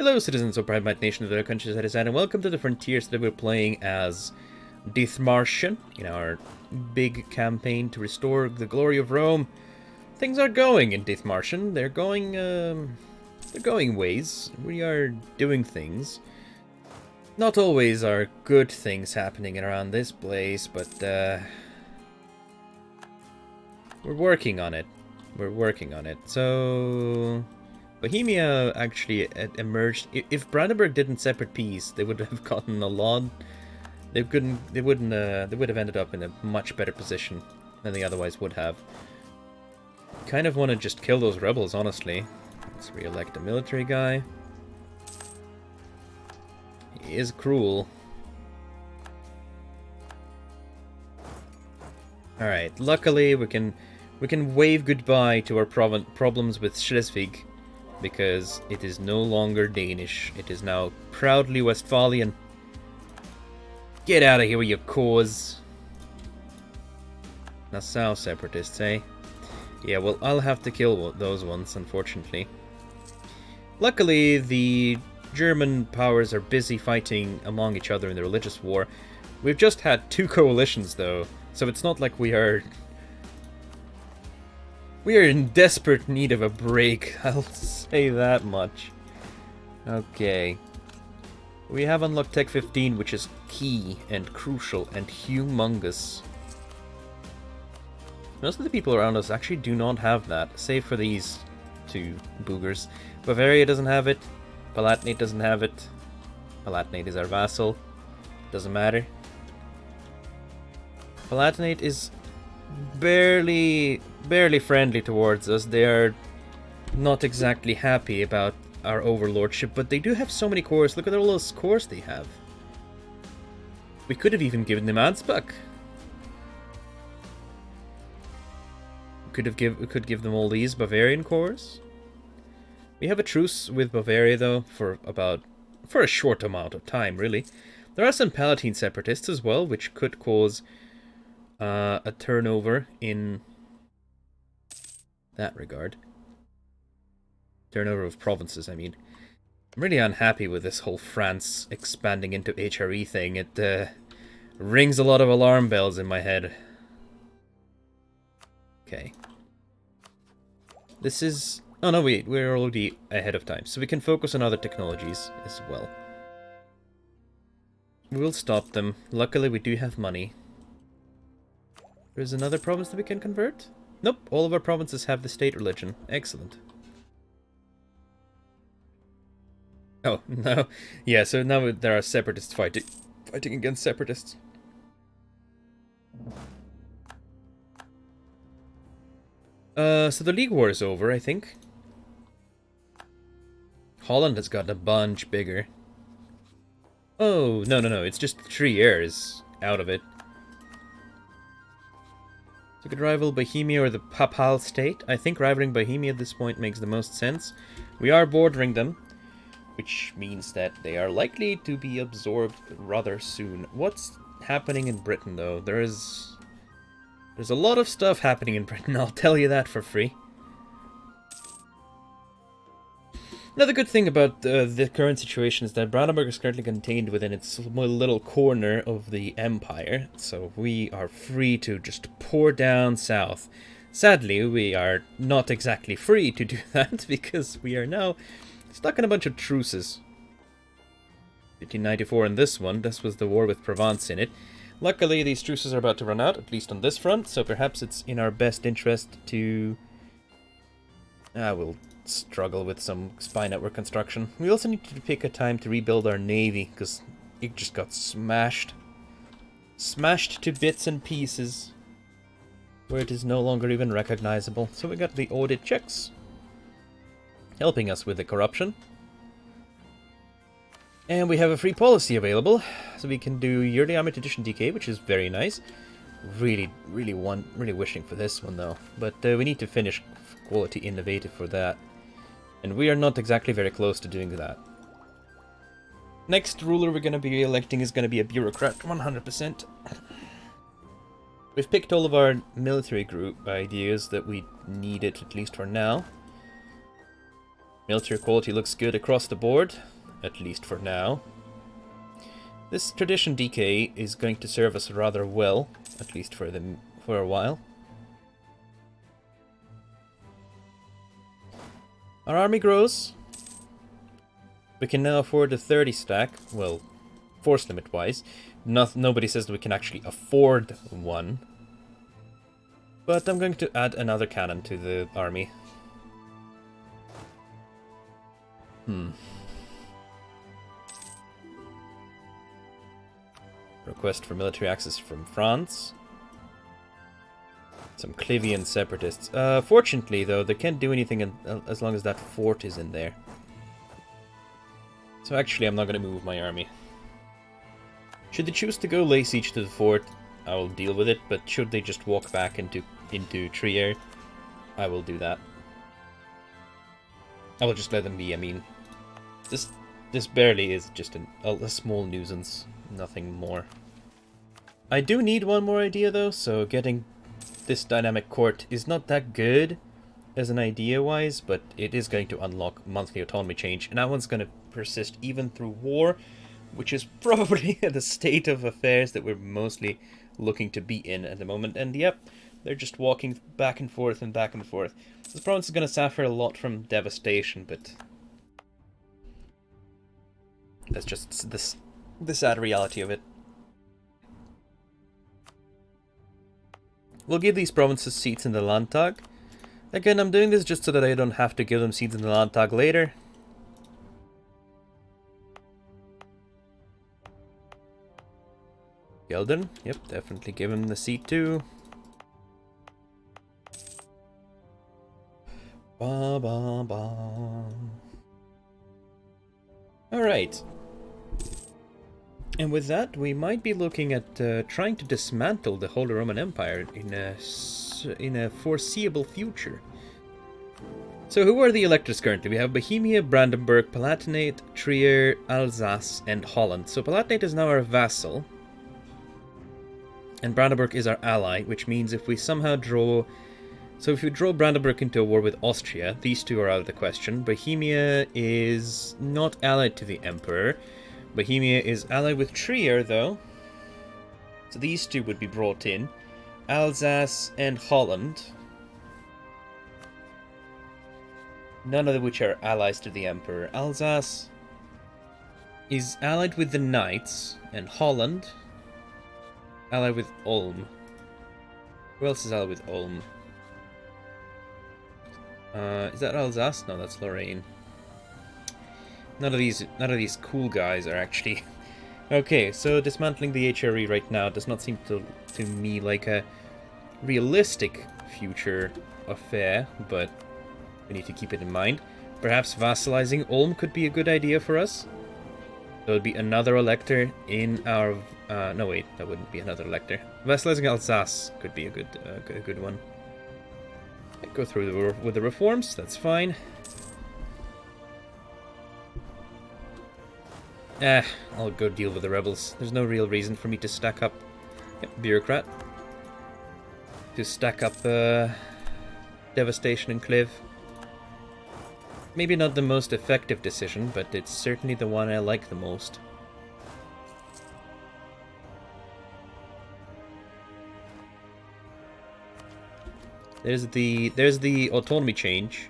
Hello, citizens of Private Nation of the countryside, and welcome to the Frontiers. That we're playing as Dithmarschen in our big campaign to restore the glory of Rome. Things are going in Dithmarschen. They're going ways. We are doing things. Not always are good things happening around this place, but we're working on it. So Bohemia actually emerged. If Brandenburg didn't separate peace, they would have gotten a lot. They would have ended up in a much better position than they otherwise would have. Kind of want to just kill those rebels, honestly. Let's re-elect a military guy. He is cruel. All right. Luckily, we can wave goodbye to our problems with Schleswig, because it is no longer Danish. It is now proudly Westphalian. Get out of here with your cause. Nassau separatists, eh? Yeah, well, I'll have to kill those ones, unfortunately. Luckily, the German powers are busy fighting among each other in the religious war. We've just had 2 coalitions, though, so it's not like we are in desperate need of a break, I'll say that much. Okay. We have unlocked Tech 15, which is key and crucial and humongous. Most of the people around us actually do not have that, save for these 2 boogers. Bavaria doesn't have it. Palatinate doesn't have it. Palatinate is our vassal. Doesn't matter. Palatinate is barely friendly towards us. They are not exactly happy about our overlordship, but they do have so many cores. Look at all those cores they have. We could have even given them Ansbach. We could give them all these Bavarian cores. We have a truce with Bavaria, though, for a short amount of time, really. There are some Palatine separatists as well, which could cause a turnover in that regard. Turnover of provinces, I mean. I'm really unhappy with this whole France expanding into HRE thing. It rings a lot of alarm bells in my head. Okay. This is... Oh no, we're already ahead of time, so we can focus on other technologies as well. We'll stop them. Luckily, we do have money. There's another province that we can convert? Nope, all of our provinces have the state religion. Excellent. Oh, no. Yeah, so now there are separatists fighting against separatists. So the League War is over, I think. Holland has gotten a bunch bigger. Oh, no, it's just 3 years out of it. So we could rival Bohemia or the Papal State. I think rivaling Bohemia at this point makes the most sense. We are bordering them, which means that they are likely to be absorbed rather soon. What's happening in Britain, though? There's a lot of stuff happening in Britain, I'll tell you that for free. Another good thing about the current situation is that Brandenburg is currently contained within its little corner of the empire, so we are free to just pour down south. Sadly, we are not exactly free to do that, because we are now stuck in a bunch of truces. 1594 in this one. This was the war with Provence in it. Luckily, these truces are about to run out, at least on this front, so perhaps it's in our best interest to... we'll struggle with some spy network construction. We also need to pick a time to rebuild our navy, because it just got smashed. Smashed to bits and pieces, where it is no longer even recognizable. So we got the audit checks helping us with the corruption. And we have a free policy available, so we can do yearly army tradition decay, which is very nice. Really wishing for this one, though. But we need to finish quality innovative for that. And we are not exactly very close to doing that. Next ruler we're going to be electing is going to be a bureaucrat, 100%. We've picked all of our military group ideas that we needed, at least for now. Military quality looks good across the board, at least for now. This tradition decay is going to serve us rather well, at least for a while. Our army grows. We can now afford a 30 stack, well, force limit wise. Nobody says that we can actually afford one. But I'm going to add another cannon to the army. Request for military access from France. Some Clivian separatists. Fortunately, though, they can't do anything as long as that fort is in there. So actually, I'm not going to move my army. Should they choose to go lay siege to the fort, I will deal with it. But should they just walk back into Trier, I will do that. I will just let them be. I mean, this barely is just a small nuisance. Nothing more. I do need one more idea, though, so getting this dynamic court is not that good as an idea-wise, but it is going to unlock monthly autonomy change, and that one's going to persist even through war, which is probably the state of affairs that we're mostly looking to be in at the moment. And yep, they're just walking back and forth and back and forth. This province is going to suffer a lot from devastation, but that's just the sad reality of it. We'll give these provinces seats in the Landtag. Again, I'm doing this just so that I don't have to give them seats in the Landtag later. Geldern, yep, definitely give him the seat too. Ba ba ba. Alright. And with that, we might be looking at trying to dismantle the Holy Roman Empire in a foreseeable future. So who are the electors currently? We have Bohemia, Brandenburg, Palatinate, Trier, Alsace, and Holland. So Palatinate is now our vassal. And Brandenburg is our ally, which means if we somehow draw... So if we draw Brandenburg into a war with Austria, these two are out of the question. Bohemia is not allied to the Emperor. Bohemia is allied with Trier, though. So these two would be brought in. Alsace and Holland. None of which are allies to the Emperor. Alsace is allied with the Knights, and Holland allied with Ulm. Who else is allied with Ulm? Is that Alsace? No, that's Lorraine. None of these cool guys are actually... Okay, so dismantling the HRE right now does not seem to me like a realistic future affair, but we need to keep it in mind. Perhaps vassalizing Ulm could be a good idea for us. There would be another elector in our... no wait, that wouldn't be another elector. Vassalizing Alsace could be a good one. Go through with the reforms, that's fine. I'll go deal with the rebels. There's no real reason for me to stack up... Yep, bureaucrat. To stack up devastation and Cliv. Maybe not the most effective decision, but it's certainly the one I like the most. There's the autonomy change.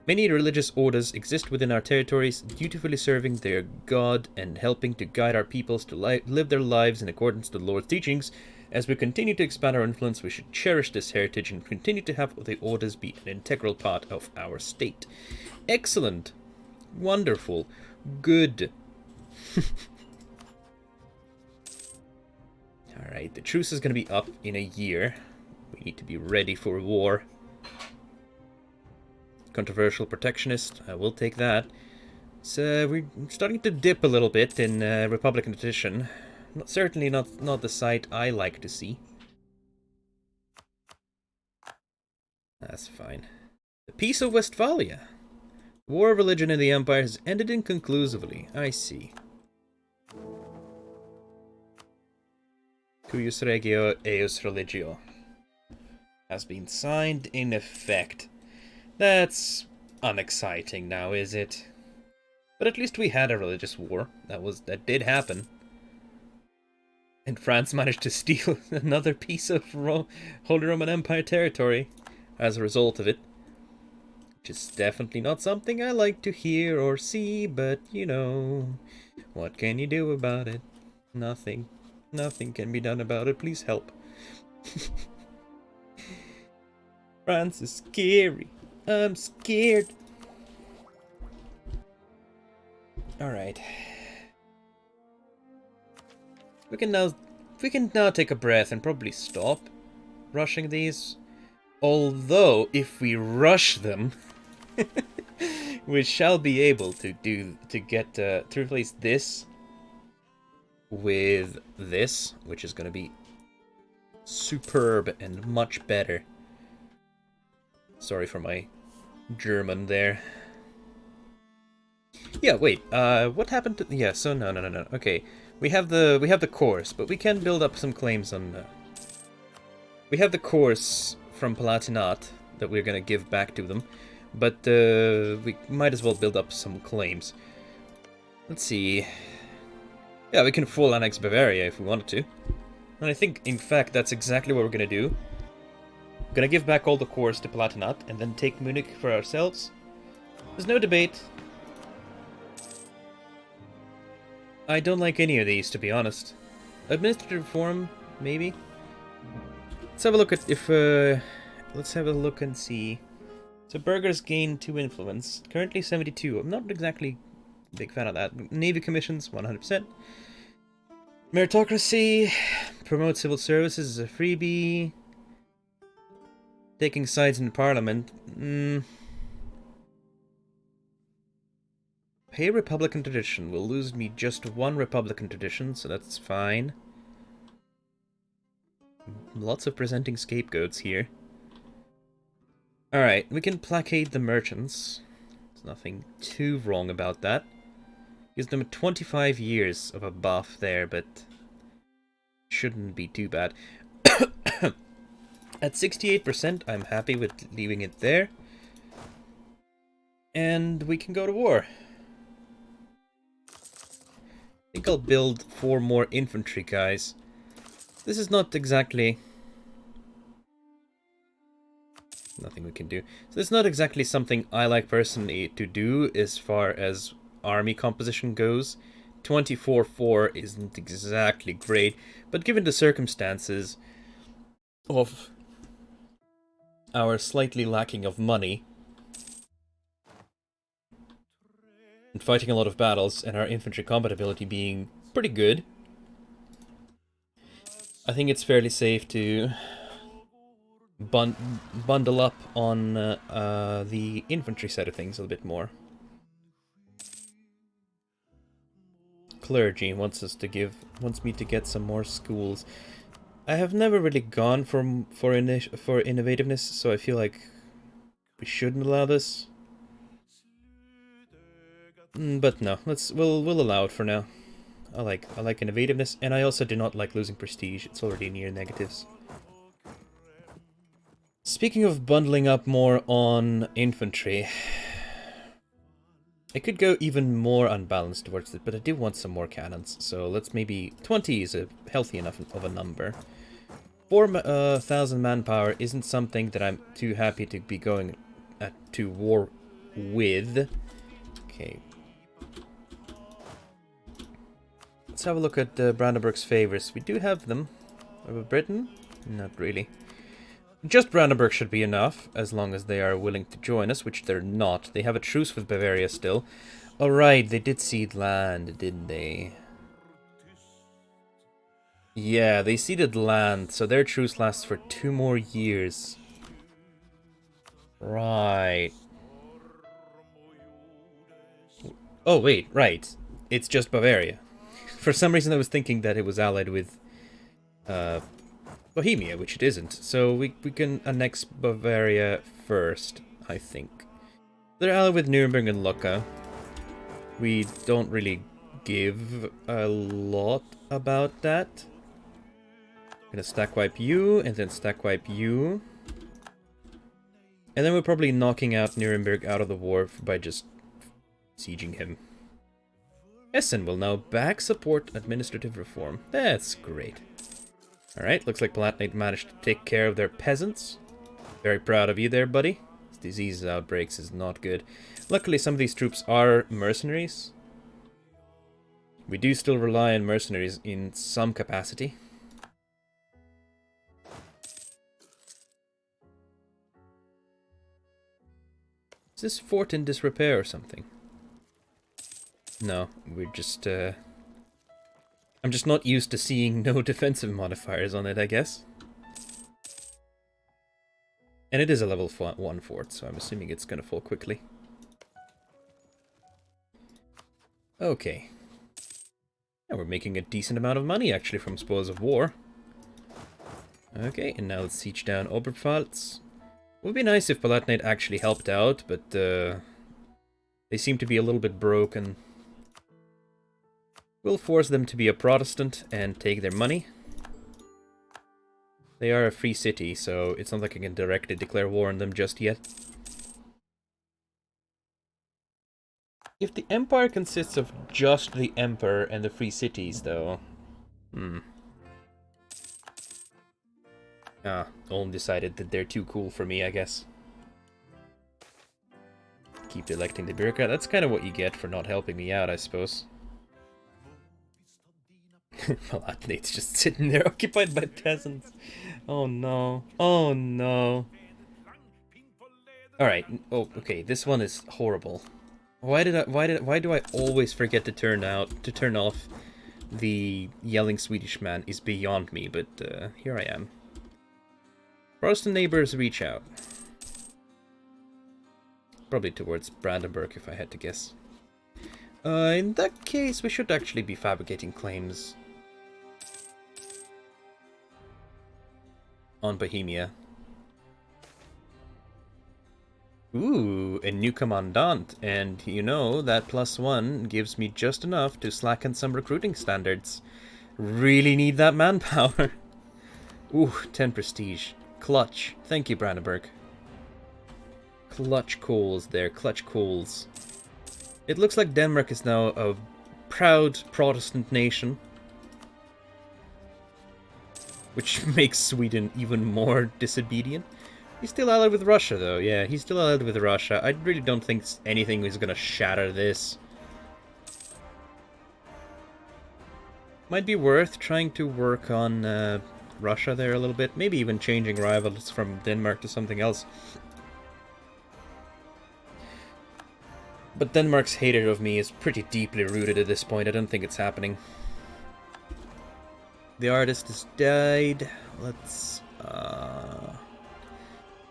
Many religious orders exist within our territories, dutifully serving their God and helping to guide our peoples to live their lives in accordance to the Lord's teachings. As we continue to expand our influence, we should cherish this heritage and continue to have the orders be an integral part of our state. Excellent. Wonderful. Good. Alright, the truce is going to be up in a year. We need to be ready for war. Controversial protectionist, I will take that. So we're starting to dip a little bit in Republican tradition. Certainly not the sight I like to see. That's fine. The Peace of Westphalia. The war of religion in the Empire has ended inconclusively. I see. Cuius regio eius religio has been signed in effect. That's unexciting now, is it? But at least we had a religious war. That did happen. And France managed to steal another piece of Holy Roman Empire territory as a result of it. Which is definitely not something I like to hear or see, but you know, what can you do about it? Nothing. Nothing can be done about it. Please help. France is scary. I'm scared. Alright. We can now take a breath and probably stop rushing these. Although, if we rush them, we shall be able to replace this with this, which is going to be superb and much better. Sorry for my German there. Yeah, wait. What happened to? Yeah. So no. Okay, we have the course, but we can build up some claims on. We have the course from Palatinate that we're gonna give back to them, but we might as well build up some claims. Let's see. Yeah, we can full annex Bavaria if we wanted to, and I think, in fact, that's exactly what we're gonna do. We're gonna give back all the cores to Palatinate and then take Munich for ourselves. There's no debate. I don't like any of these, to be honest. Administrative reform, maybe. Let's have a look at if. Let's have a look and see. So burghers gain 2 influence. Currently 72. I'm not exactly a big fan of that. Navy commissions, 100%. Meritocracy. Promote civil services as a freebie. Taking sides in parliament. Pay Republican tradition. Will lose me just 1 Republican tradition, so that's fine. Lots of presenting scapegoats here. Alright, we can placate the merchants. There's nothing too wrong about that. Gives them 25 years of a buff there, but shouldn't be too bad. At 68%, I'm happy with leaving it there. And we can go to war. I think I'll build 4 more infantry guys. This is not exactly... Nothing we can do. So it's not exactly something I like personally to do as far as army composition goes. 24-4 isn't exactly great, but given the circumstances of our slightly lacking of money and fighting a lot of battles and our infantry combat ability being pretty good, I think it's fairly safe to bundle up on the infantry side of things a little bit more. Clergy wants me to get some more schools. I have never really gone for innovativeness, so I feel like we shouldn't allow this. But no, we'll allow it for now. I like innovativeness, and I also do not like losing prestige. It's already near negatives. Speaking of bundling up more on infantry, I could go even more unbalanced towards it, but I do want some more cannons, so let's maybe... 20 is a healthy enough of a number. 4,000 manpower isn't something that I'm too happy to be going to war with. Okay. Let's have a look at Brandenburg's favors. We do have them. Over Britain? Not really. Just Brandenburg should be enough, as long as they are willing to join us, which they're not. They have a truce with Bavaria still. Alright, they did cede land, didn't they? Yeah, they ceded land, so their truce lasts for 2 more years. Right. Oh, wait, right. It's just Bavaria. For some reason I was thinking that it was allied with Bohemia, which it isn't. So we can annex Bavaria first, I think. They're allied with Nuremberg and Lucca. We don't really give a lot about that. I'm gonna stack wipe you, and then stack wipe you. And then we're probably knocking out Nuremberg out of the war by just sieging him. Essen will now back support administrative reform. That's great. Alright, looks like Palatinate managed to take care of their peasants. Very proud of you there, buddy. This disease outbreaks is not good. Luckily, some of these troops are mercenaries. We do still rely on mercenaries in some capacity. Is this fort in disrepair or something? No, we're just, I'm just not used to seeing no defensive modifiers on it, I guess. And it is a level 1 fort, so I'm assuming it's gonna fall quickly. Okay. Yeah, we're making a decent amount of money, actually, from spoils of war. Okay, and now let's siege down Oberpfalz. Would be nice if Palatinate actually helped out, but they seem to be a little bit broken. We'll force them to be a Protestant and take their money. They are a free city, so it's not like I can directly declare war on them just yet. If the empire consists of just the emperor and the free cities, though... Ulm decided that they're too cool for me, I guess. Keep electing the bureaucrat. That's kind of what you get for not helping me out, I suppose. Palatinate's just sitting there occupied by peasants. Oh no. Oh no. Alright. Oh, okay. This one is horrible. Why do I always forget to turn off the yelling Swedish man is beyond me, but here I am. Protestant neighbors reach out. Probably towards Brandenburg, if I had to guess. In that case, we should actually be fabricating claims on Bohemia. Ooh, a new commandant, and you know, that +1 gives me just enough to slacken some recruiting standards. Really need that manpower. Ooh, 10 prestige. Clutch. Thank you, Brandenburg. Clutch calls there, clutch calls. It looks like Denmark is now a proud Protestant nation. Which makes Sweden even more disobedient. He's still allied with Russia, though. Yeah, he's still allied with Russia. I really don't think anything is gonna shatter this. Might be worth trying to work on Russia there a little bit. Maybe even changing rivals from Denmark to something else. But Denmark's hatred of me is pretty deeply rooted at this point. I don't think it's happening. The artist has died. Let's... Not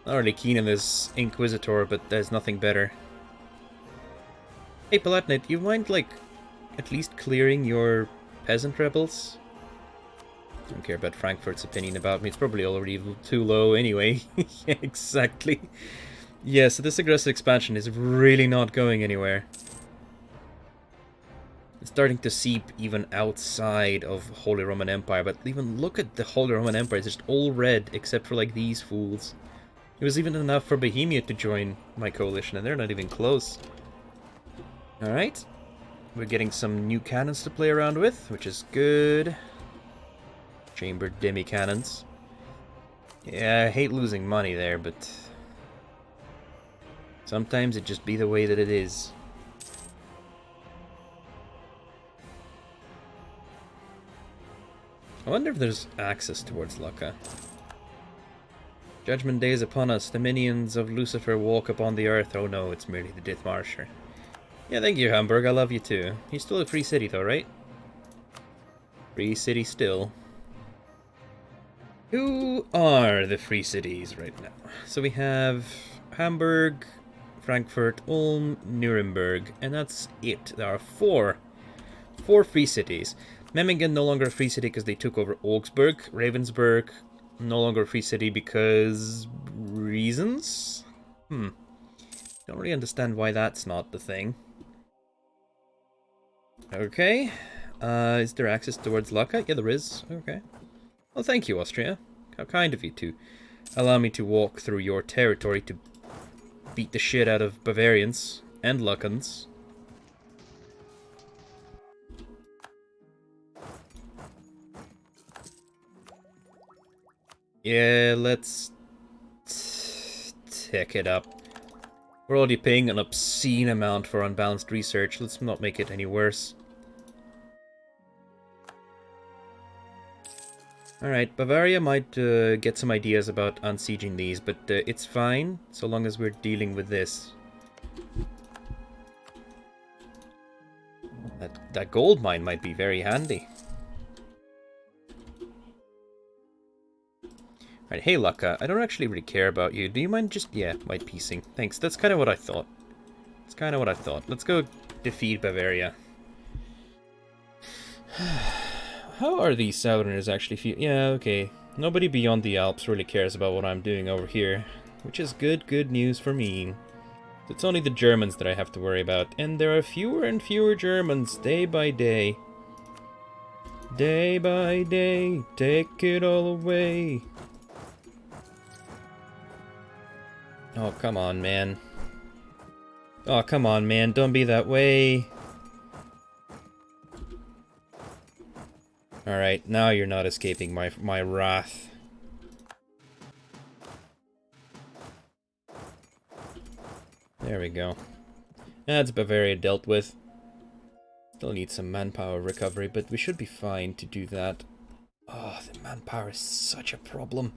really keen on this Inquisitor, but there's nothing better. Hey, Palatinate, you mind, like, at least clearing your peasant rebels? I don't care about Frankfurt's opinion about me. It's probably already too low anyway. Yeah, exactly. Yeah, so this aggressive expansion is really not going anywhere. It's starting to seep even outside of Holy Roman Empire, but even look at the Holy Roman Empire. It's just all red, except for, like, these fools. It was even enough for Bohemia to join my coalition, and they're not even close. Alright. We're getting some new cannons to play around with, which is good. Chambered demi-cannons. Yeah, I hate losing money there, but... sometimes it just be the way that it is. I wonder if there's access towards Lucca. Judgment Day is upon us. The minions of Lucifer walk upon the earth. Oh no, it's merely the Dithmarscher. Yeah, thank you, Hamburg. I love you too. You're still a free city though, right? Free city still. Who are the free cities right now? So we have Hamburg, Frankfurt, Ulm, Nuremberg, and that's it. There are four free cities. Memmingen no longer a free city because they took over Augsburg. Ravensburg no longer a free city because... reasons? Don't really understand why that's not the thing. Okay. Is there access towards Lucca? Yeah, there is. Okay. Well, thank you, Austria. How kind of you to allow me to walk through your territory to beat the shit out of Bavarians and Luckans. Yeah, let's tick it up. We're already paying an obscene amount for unbalanced research. Let's not make it any worse. Alright, Bavaria might get some ideas about unsieging these, but it's fine so long as we're dealing with this. That gold mine might be very handy. Alright, hey Lucca, I don't actually really care about you. Do you mind just... yeah, white piecing. Thanks, that's kind of what I thought. That's kind of what I thought. Let's go defeat Bavaria. How are these Southerners actually feel? Yeah, okay. Nobody beyond the Alps really cares about what I'm doing over here. Which is good news for me. It's only the Germans that I have to worry about. And there are fewer and fewer Germans, day by day. Day by day, take it all away. Oh, come on, man. Oh, come on, man. Don't be that way. Alright, now you're not escaping my wrath. There we go. That's Bavaria dealt with. Still need some manpower recovery, but we should be fine to do that. Oh, the manpower is such a problem.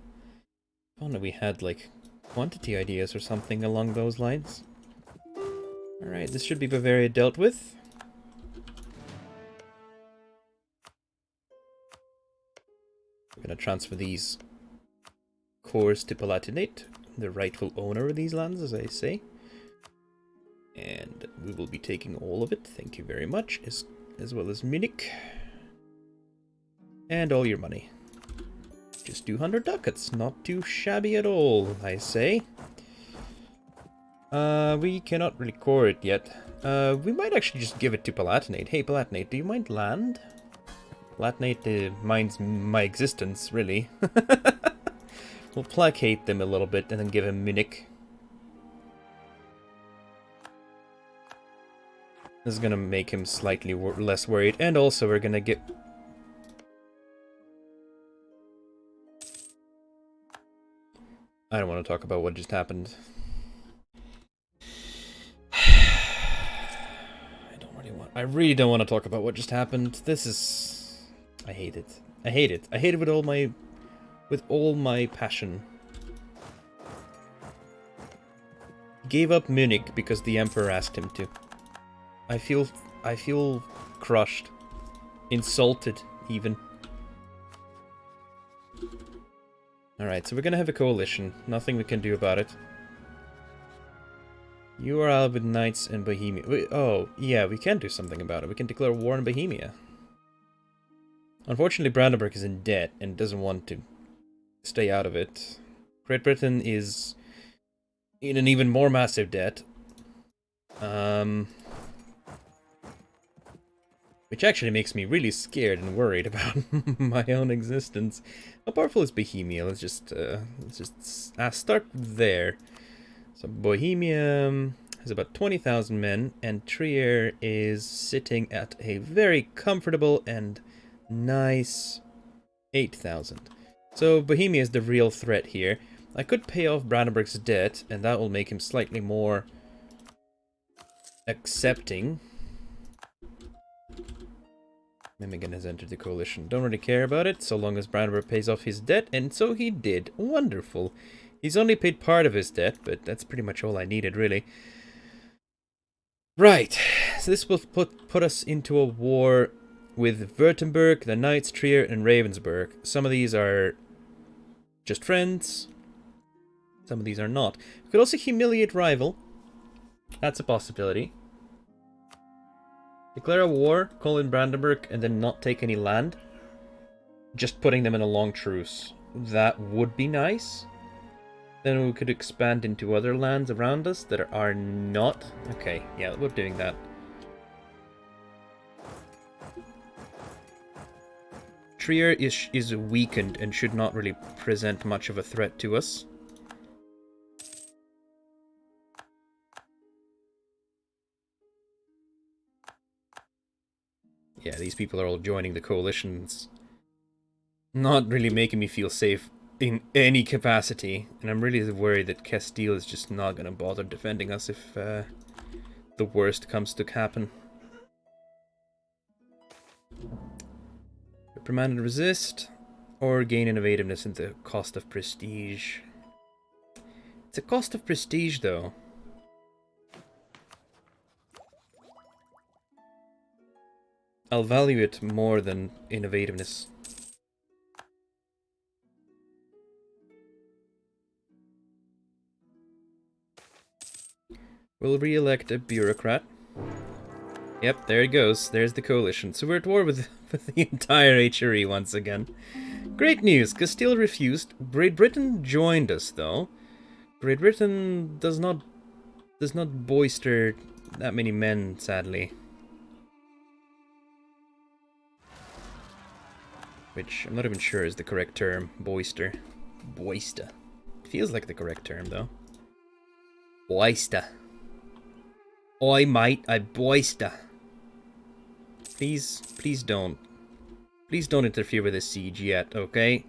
If only we had, like, quantity ideas or something along those lines. Alright, this should be Bavaria dealt with. We're gonna transfer these cores to Palatinate, the rightful owner of these lands, as I say. And we will be taking all of it, thank you very much, as well as Munich. And all your money. Just 200 ducats, not too shabby at all, I say. We cannot really core it yet. We might actually just give it to Palatinate. Hey Palatinate, do you mind land? Palatinate minds my existence, really. We'll placate them a little bit and then give him Munich. This is gonna make him slightly less worried, and also we're gonna get... I don't want to talk about what just happened. I really don't want to talk about what just happened. This is... I hate it. I hate it. I hate it with all my passion. He gave up Munich because the Emperor asked him to. I feel crushed. Insulted, even. Alright, so we're gonna have a coalition. Nothing we can do about it. You are out with knights in Bohemia. Oh, yeah, we can do something about it. We can declare war on Bohemia. Unfortunately, Brandenburg is in debt and doesn't want to stay out of it. Great Britain is in an even more massive debt. Which actually makes me really scared and worried about my own existence. How powerful is Bohemia? Let's just start there. So Bohemia has about 20,000 men, and Trier is sitting at a very comfortable and nice 8,000. So Bohemia is the real threat here. I could pay off Brandenburg's debt, and that will make him slightly more accepting. Mimigan has entered the coalition. Don't really care about it, so long as Brandenburg pays off his debt, and so he did. Wonderful. He's only paid part of his debt, but that's pretty much all I needed, really. Right, so this will put us into a war with Württemberg, the Knights, Trier, and Ravensburg. Some of these are just friends. Some of these are not. We could also humiliate rival. That's a possibility. Declare a war, call in Brandenburg, and then not take any land. Just putting them in a long truce. That would be nice. Then we could expand into other lands around us that are not... Okay, yeah, we're doing that. Trier is weakened and should not really present much of a threat to us. Yeah, these people are all joining the coalition. It's not really making me feel safe in any capacity. And I'm really worried that Castile is just not going to bother defending us if the worst comes to happen. Reprimand and resist, or gain innovativeness at the cost of prestige. It's a cost of prestige, though. I'll value it more than innovativeness. We'll re-elect a bureaucrat. Yep, there it goes. There's the coalition. So we're at war with the entire HRE once again. Great news! Castile refused. Great Britain joined us, though. Great Britain does not boister that many men, sadly. Which I'm not even sure is the correct term. Boister. Boister. Feels like the correct term, though. Boister. Oi, mate, I boister. Please don't. Please don't interfere with this siege yet, okay?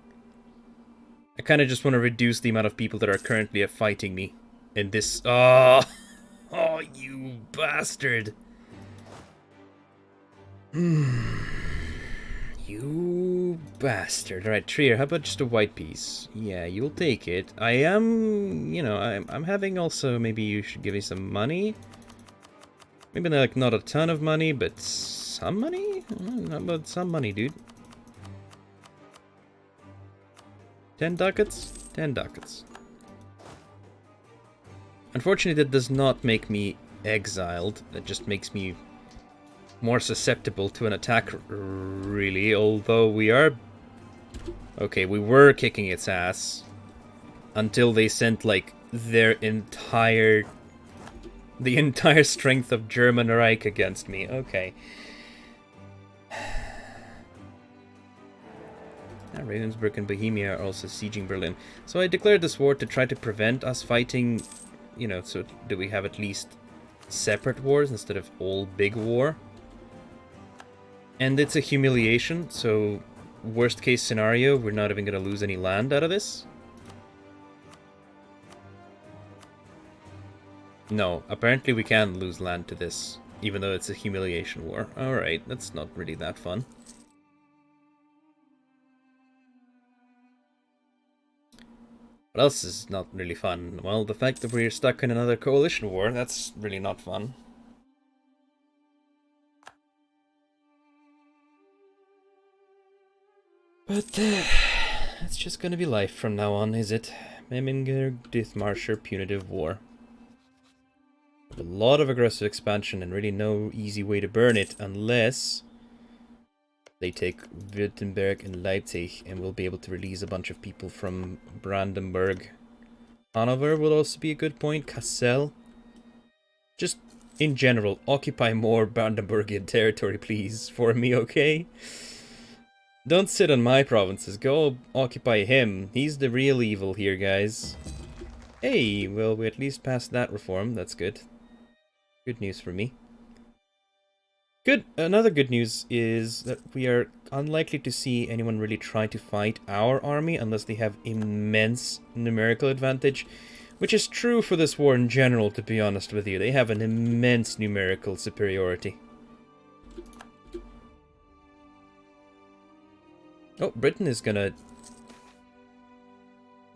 I kind of just want to reduce the amount of people that are currently fighting me in this... Oh, oh, you bastard. You bastard. Alright, Trier, how about just a white piece? Yeah, you'll take it. I am, you know, I'm having also, maybe you should give me some money? Maybe like not a ton of money, but some money? How about some money, dude? 10 ducats? 10 ducats. Unfortunately, that does not make me exiled. That just makes me more susceptible to an attack, really. Although we are... Okay, we were kicking its ass. Until they sent, like, their entire... The entire strength of German Reich against me. Okay. Now, Ravensburg and Bohemia are also sieging Berlin. So I declared this war to try to prevent us fighting, you know, so do we have at least separate wars instead of all big war. And it's a humiliation, so worst case scenario, we're not even going to lose any land out of this. No, apparently we can lose land to this, even though it's a humiliation war. Alright, that's not really that fun. What else is not really fun? Well, the fact that we're stuck in another coalition war, that's really not fun. But, it's just gonna be life from now on, is it? Meminger, Dithmarschen, punitive war. A lot of aggressive expansion and really no easy way to burn it unless they take Württemberg and Leipzig, and we'll be able to release a bunch of people from Brandenburg. Hanover will also be a good point. Kassel. Just in general, occupy more Brandenburgian territory, please, for me, okay? Don't sit on my provinces. Go occupy him. He's the real evil here, guys. Hey, well, we at least passed that reform. That's good. Good news for me. Good. Another good news is that we are unlikely to see anyone really try to fight our army unless they have immense numerical advantage, which is true for this war in general, to be honest with you. They have an immense numerical superiority. Oh, Britain is gonna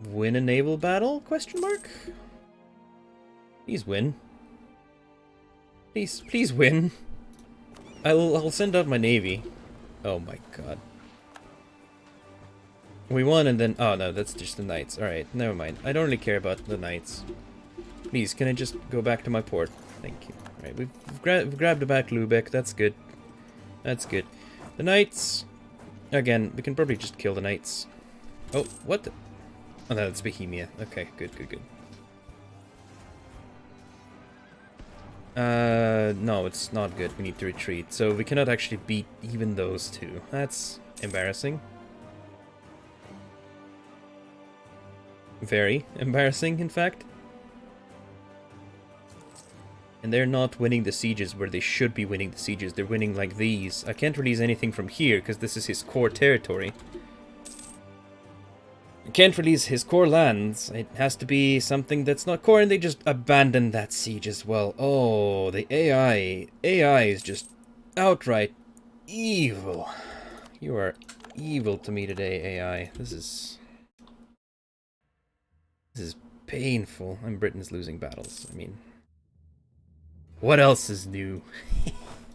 win a naval battle? Question mark? Please win. Please win. I'll send out my navy. Oh my god. We won and then... Oh no, that's just the knights. Alright, never mind. I don't really care about the knights. Please, can I just go back to my port? Thank you. Alright, we've grabbed back Lubeck. That's good. That's good. The knights... Again, we can probably just kill the knights. Oh, what the... Oh no, that's Bohemia. Okay, good. No, it's not good. We need to retreat. So we cannot actually beat even those two. That's embarrassing. Very embarrassing, in fact. And they're not winning the sieges where they should be winning the sieges. They're winning like these. I can't release anything from here because this is his core territory. I can't release his core lands. It has to be something that's not core, and they just abandon that siege as well. Oh, the AI. AI is just outright evil. You are evil to me today, AI. This is painful. And Britain's losing battles. I mean, what else is new?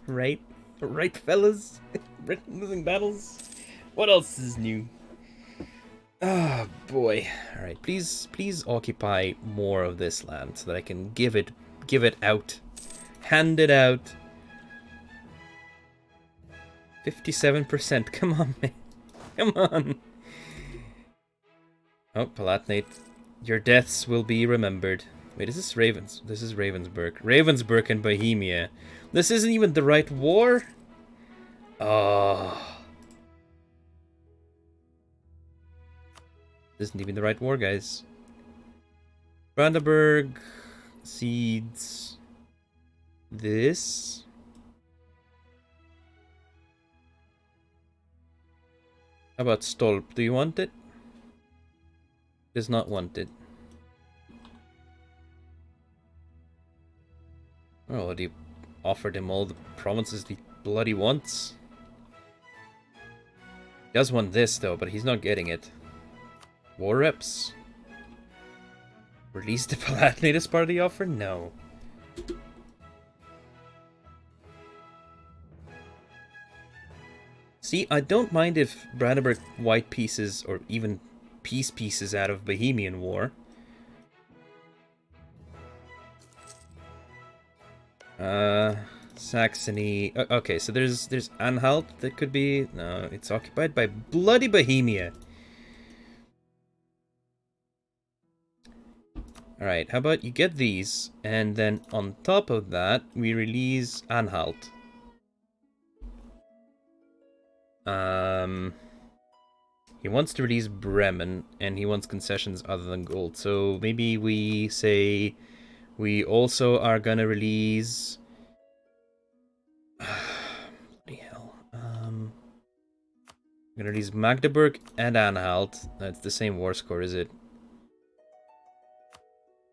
Right? Right, fellas? Britain losing battles? What else is new? Ah, oh, boy. Alright, please occupy more of this land so that I can give it out. Hand it out. 57%. Come on, man. Come on. Oh, Palatinate. Your deaths will be remembered. Wait, is this Ravens? This is Ravensburg. Ravensburg and Bohemia. This isn't even the right war? Oh. This isn't even the right war, guys. Brandenburg cedes this. How about Stolp? Do you want it? Does not want it. Oh, he offered him all the provinces he bloody wants. He does want this though, but he's not getting it. War reps. Release the Palatinate as part of the offer? No. See, I don't mind if Brandenburg white pieces or even peace pieces out of Bohemian War. Saxony. Okay, so there's Anhalt that could be. No, it's occupied by bloody Bohemia. Alright, how about you get these, and then on top of that, we release Anhalt. He wants to release Bremen, and he wants concessions other than gold. So maybe we say we also are gonna release... Bloody hell. I'm gonna release Magdeburg and Anhalt. That's the same war score, is it?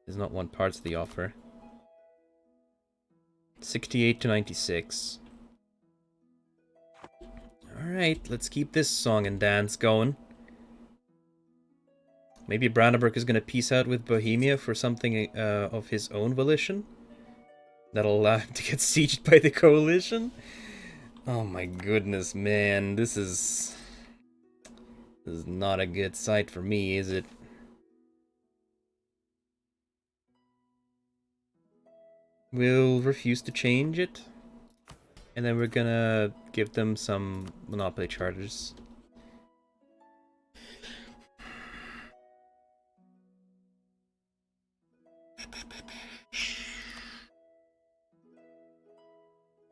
There's not one part of the offer. 68 to 96. Alright, let's keep this song and dance going. Maybe Brandenburg is going to peace out with Bohemia for something of his own volition. That'll allow him to get sieged by the coalition. Oh my goodness, man. This is not a good sight for me, is it? We'll refuse to change it. And then we're gonna give them some monopoly charters.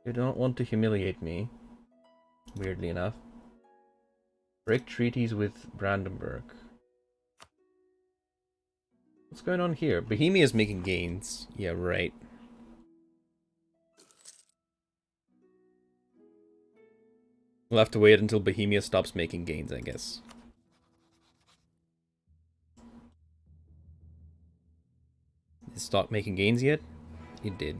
They don't want to humiliate me, weirdly enough. Break treaties with Brandenburg. What's going on here? Bohemia is making gains. Yeah, right. We'll have to wait until Bohemia stops making gains, I guess. Did it stop making gains yet? It did.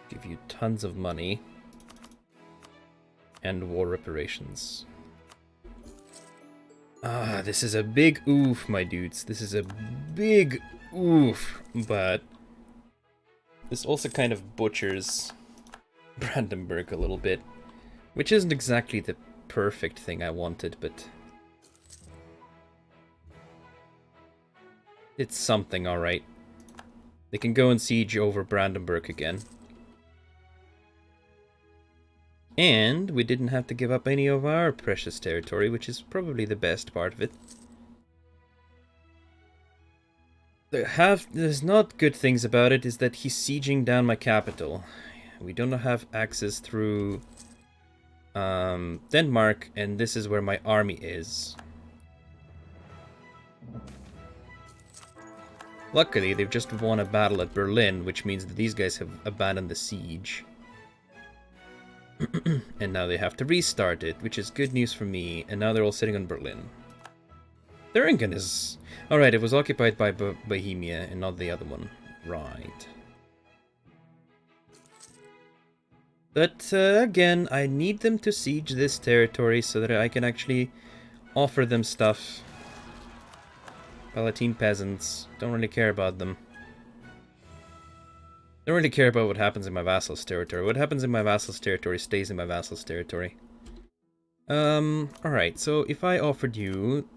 Give you tons of money. And war reparations. Ah, this is a big oof, my dudes. This is a big oof, but this also kind of butchers Brandenburg a little bit, which isn't exactly the perfect thing I wanted, but it's something, alright. They can go and siege over Brandenburg again. And we didn't have to give up any of our precious territory, which is probably the best part of it. There's not good things about it, is that he's sieging down my capital. We don't have access through Denmark, and this is where my army is. Luckily, they've just won a battle at Berlin, which means that these guys have abandoned the siege. And now they have to restart it, which is good news for me. And now they're all sitting on Berlin. Thuringen is... Alright, it was occupied by Bohemia and not the other one. Right. But, again, I need them to siege this territory so that I can actually offer them stuff. Palatine peasants. Don't really care about them. Don't really care about what happens in my vassal's territory. What happens in my vassal's territory stays in my vassal's territory. Alright, so if I offered you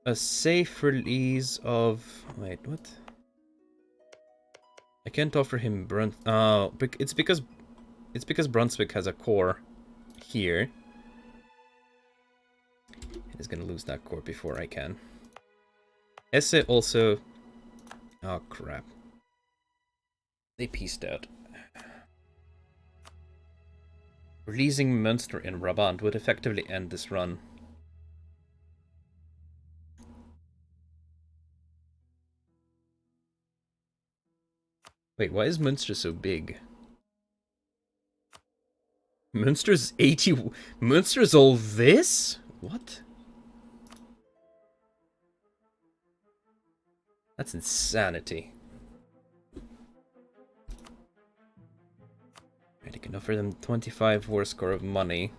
a safe release of... Wait, what? I can't offer him it's because Brunswick has a core here. He's gonna lose that core before I can. Hesse also... Oh, crap. They pieced out. Releasing Münster in Brabant would effectively end this run. Wait, why is Münster so big? Münster's 80... Münster's all this? What? That's insanity. Right, I can offer them 25 war score of money.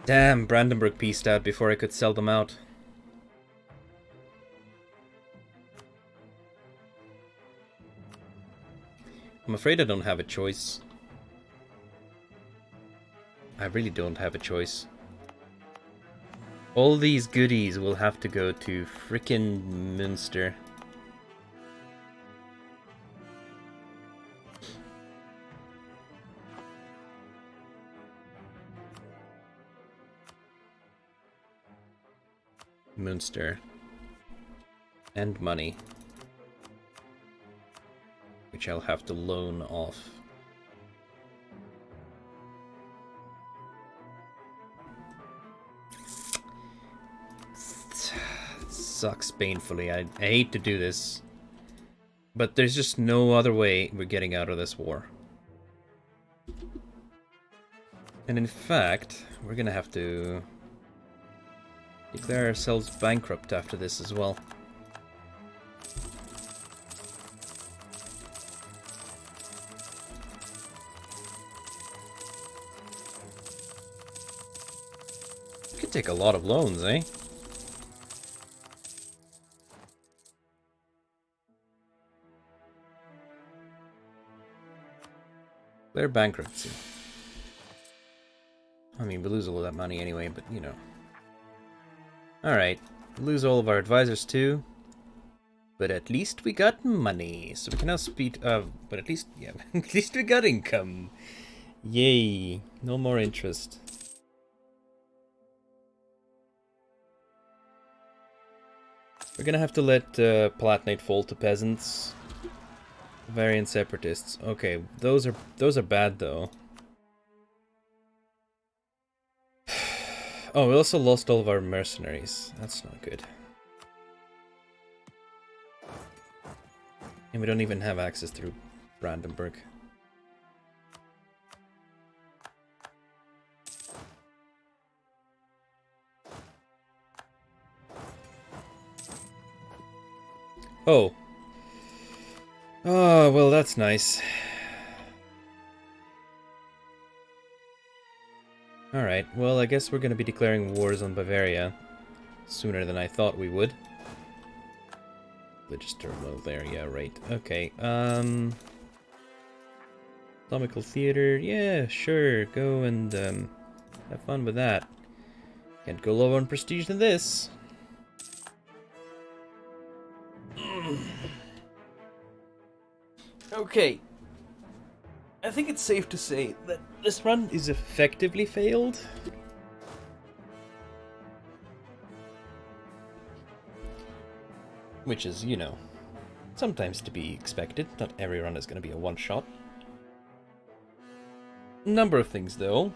Damn, Brandenburg pieced out before I could sell them out. I'm afraid I don't have a choice. I really don't have a choice. All these goodies will have to go to frickin' Münster. Münster. And money. Which I'll have to loan off. Sucks painfully. I hate to do this. But there's just no other way we're getting out of this war. And in fact, we're gonna have to declare ourselves bankrupt after this as well. Could take a lot of loans, eh? Declare bankruptcy. I mean, we lose all of that money anyway, but you know. Alright, lose all of our advisors too. But at least we got money, so we can now speed... but at least, yeah, at least we got income. Yay, no more interest. We're gonna have to let Palatinate fall to peasants. Bavarian separatists. Okay, those are bad though. Oh, we also lost all of our mercenaries. That's not good. And we don't even have access through Brandenburg. Oh. Oh, well, that's nice. Alright, well, I guess we're going to be declaring wars on Bavaria sooner than I thought we would. Religious terminal there, yeah, right. Okay, Comical theater, yeah, sure, go and have fun with that. Can't go lower on prestige than this. Okay. I think it's safe to say that this run is effectively failed. Which is, you know, sometimes to be expected. Not every run is going to be a one-shot. Number of things, though.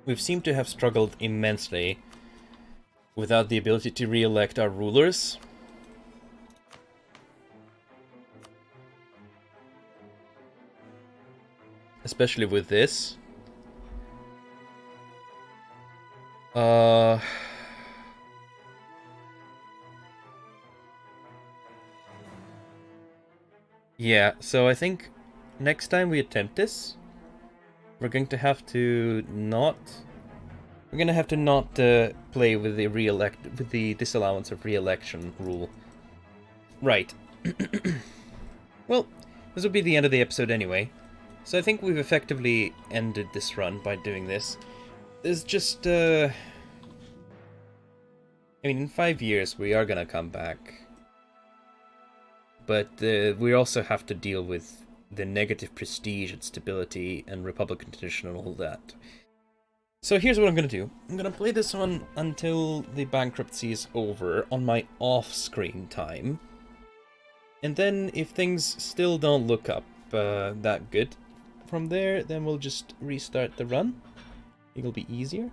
we've seemed to have struggled immensely without the ability to re-elect our rulers. Especially with this. Yeah, so I think next time we attempt this, we're going to have to not... We're gonna have to not play with the disallowance of re-election rule. Right. Well, this will be the end of the episode anyway. So I think we've effectively ended this run by doing this. There's just, I mean, in 5 years we are gonna come back. But we also have to deal with the negative prestige and stability and Republican tradition and all that. So here's what I'm gonna do. I'm gonna play this one until the bankruptcy is over on my off-screen time. And then if things still don't look up that good from there, then we'll just restart the run. It'll be easier.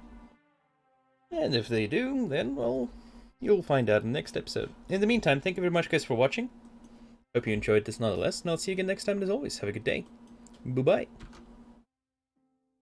And if they do, then, well, you'll find out in the next episode. In the meantime, thank you very much guys for watching. Hope you enjoyed this nonetheless, and I'll see you again next time, and as always, have a good day. Bye-bye.